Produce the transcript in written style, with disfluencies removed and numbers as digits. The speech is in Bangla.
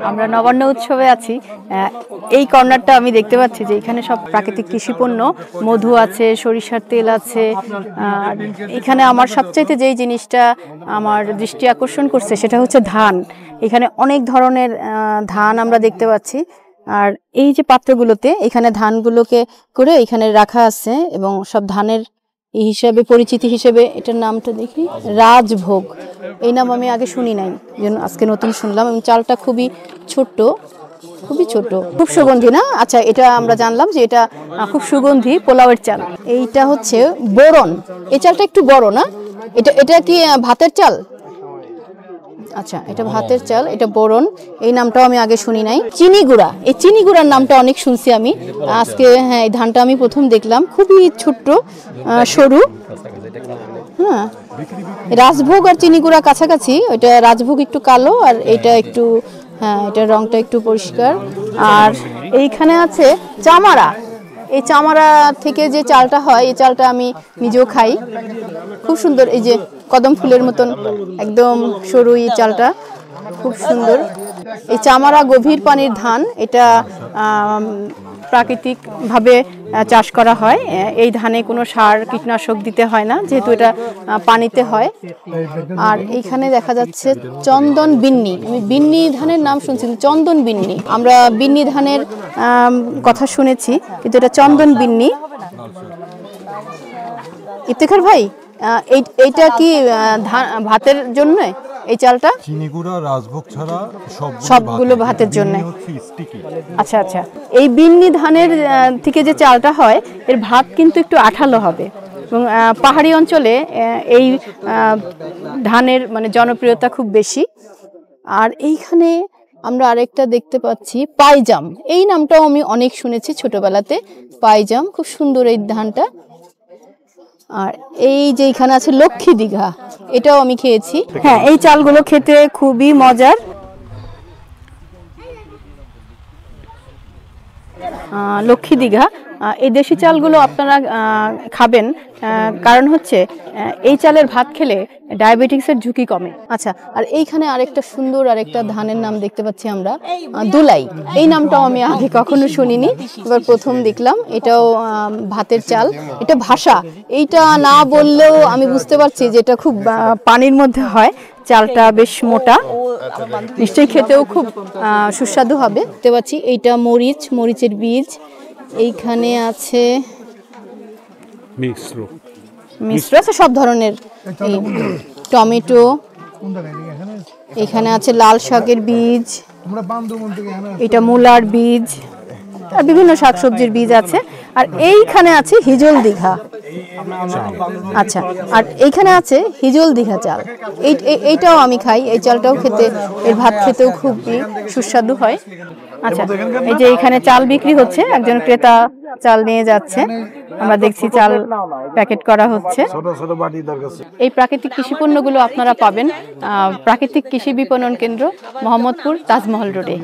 আমরা নবান্ন উৎসবে আছি। এই কর্নারটা আমি দেখতে পাচ্ছি যে এখানে সব প্রাকৃতিক কৃষি পণ্য, মধু আছে, সরিষার তেল আছে। আর এখানে আমার সবচাইতে যেই জিনিসটা আমার দৃষ্টি আকর্ষণ করছে সেটা হচ্ছে ধান। এখানে অনেক ধরনের ধান আমরা দেখতে পাচ্ছি। আর এই যে পাত্রগুলোতে এখানে ধানগুলোকে করে এখানে রাখা আছে এবং সব ধানের এই হিসাবে পরিচিতি হিসেবে এটার নামটা দেখি রাজভোগ। এই নাম আমি আগে শুনি নাই, যেন আজকে নতুন শুনলাম। এবং চালটা খুবই ছোট্ট, খুবই ছোট, খুব সুগন্ধি না? আচ্ছা, এটা আমরা জানলাম যে এটা খুব সুগন্ধি পোলাওয়ের চাল। এইটা হচ্ছে বোরন। এই চালটা একটু বড় না? এটা কি ভাতের চাল? আচ্ছা, এটা ভাতের চাল, এটা বোরন। এই নামটাও আমি আগে শুনি নাই। চিনি গুঁড়া, এই চিনি গুঁড়ার নামটা অনেক শুনছি আমি আজকে। হ্যাঁ, এই ধানটা আমি প্রথম দেখলাম, খুবই ছোট্ট, সরু। হ্যাঁ, রাজভোগ আর চিনি গুঁড়া কাছাকাছি। ওইটা রাজভোগ একটু কালো আর এটা একটু, হ্যাঁ, এটার রংটা একটু পরিষ্কার। আর এইখানে আছে চামারা। এই চামারা থেকে যে চালটা হয়, এই চালটা আমি নিজেও খাই, খুব সুন্দর। এই যে কদম ফুলের মতন একদম সরু এই চালটা, খুব সুন্দর। এই চামারা গভীর পানির ধান, এটা প্রাকৃতিকভাবে চাষ করা হয়। এই ধানে কোনো সার কীটনাশক দিতে হয় না, যেহেতু এটা পানিতে হয়। আর এইখানে দেখা যাচ্ছে চন্দন বিন্নি। আমি বিন্নি ধানের নাম শুনছি, চন্দন বিন্নি। আমরা বিন্নি ধানের কথা শুনেছি, কিন্তু এটা চন্দন বিন্নি। ইফতেখার ভাই, এইটা কি ভাতের জন্য? এই চালটা চিনি গুঁড়া রাজভোগ ছাড়া সবগুলো ভাতের জন্য। আচ্ছা আচ্ছা, এই বিন্নি ধানের থেকে যে চালটা হয় এর ভাত কিন্তু একটু আঠালো হবে। এবং পাহাড়ি অঞ্চলে এই ধানের মানে জনপ্রিয়তা খুব বেশি। আর এইখানে আমরা আরেকটা দেখতে পাচ্ছি পাইজাম। এই নামটাও আমি অনেক শুনেছি ছোটবেলাতে, পাইজাম। খুব সুন্দর এই ধানটা। আর এই যে এখানে আছে লক্ষ্মী দীঘা, এটাও আমি খেয়েছি। হ্যাঁ, এই চালগুলো খেতে খুবই মজার। লক্ষ্মী দীঘা, এই দেশি চালগুলো আপনারা খাবেন, কারণ হচ্ছে এই চালের ভাত খেলে ডায়াবেটিক্সের ঝুঁকি কমে। আচ্ছা, আর এইখানে আরেকটা সুন্দর আরেকটা ধানের নাম দেখতে পাচ্ছি আমরা, দুলাই। এই নামটাও আমি আগে কখনো শুনিনি, এবার প্রথম দেখলাম। এটাও ভাতের চাল, এটা ভাষা। এইটা না বললেও আমি বুঝতে পারছি যে এটা খুব পানির মধ্যে হয়। চালটা বেশ মোটা, নিশ্চয়ই খেতেও খুব সুস্বাদু হবে। দেখতে পাচ্ছি এইটা মরিচ, মরিচের বীজ। এইখানে আছে মিশ্র আছে সব ধরনের, টমেটো। এখানে আছে লাল শাকের বীজ, এটা মূলার বীজ, আর বিভিন্ন শাকসবজির বীজ আছে। আর এইখানে আছে হিজল দীঘা। আচ্ছা, আর এইখানে আছে হিজল দীঘা চাল। এইটাও আমি খাই, এই চালটাও খেতে, এর ভাত খেতেও খুবই সুস্বাদু হয়। আচ্ছা, এই যে এখানে চাল বিক্রি হচ্ছে, একজন ক্রেতা চাল নিয়ে যাচ্ছে। আমরা দেখছি চাল প্যাকেট করা হচ্ছে। এই প্রাকৃতিক কৃষি পণ্যগুলো আপনারা পাবেন প্রাকৃতিক কৃষি বিপণন কেন্দ্র, মোহাম্মদপুর, তাজমহল রোডে।